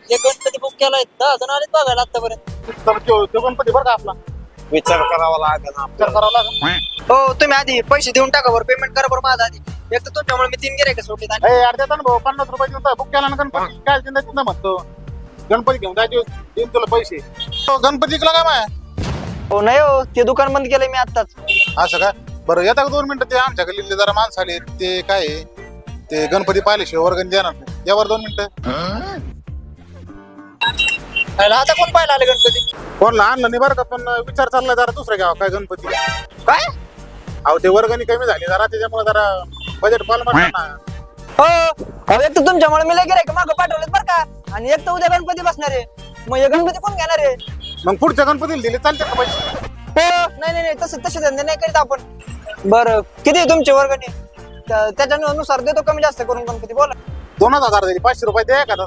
हे गणपती बुक केलाय 10 जण आले बघायला आतापर्यंत. तर तो गणपती बरं का आपला विचार करावा लागेल विचार करावा लागेल. हो तुम्ही आधी पैसे देऊन टाका बरं, पेमेंट करा बरं माझं आधी. एक तर तुमच्यामुळे मी 3 गिऱ्हाईक सोडले आणि ए यार देता ना भाऊ 50 रुपये देऊन बुक केला ना गणपती काय चिंता चिंता म्हणतो. गणपती घेऊन जायचे देऊन तुला पैसे. तो गणपती इकला काय माय हो नाही हो, ते दुकान बंद केलंय मी आत्ताच. असं काय बरं येता का 2 मिनिटं ते आमच्या गल्लीतले जरा माणसं आले ते काय आहे, ते गणपती पाहिल्याशिवाय वर्गणी देणार नाही. यावर 2 मिनिटं. आता कोण पाहायला आले गणपती? कोणला आणलं नाही बरं का, पण विचार चाललाय जरा दुसरं घ्यावं काय गणपती. काय अहो ते वर्गणी कमी झाली जरा त्याच्यामुळे जरा बजेट पाल म्हणतात ना. हो अहो, एक तर तुमच्यामुळे मी गिऱ्हाईक मागं पाठवलेत बरं का, आणि एक तर उद्या गणपती बसणार आहे. मग हे गणपती कोण घेणार आहे? मग पुढच्या गणपतीला दिले चालते का पैसे? हो नाही नाही तसे धंदे नाही करीत आपण. बरं किती आहे तुमची वर्गणी? त्याच्यानुसार देतो कमी जास्त करून गणपती. बोला. 2000 दिली 500 रुपये द्या एखादा.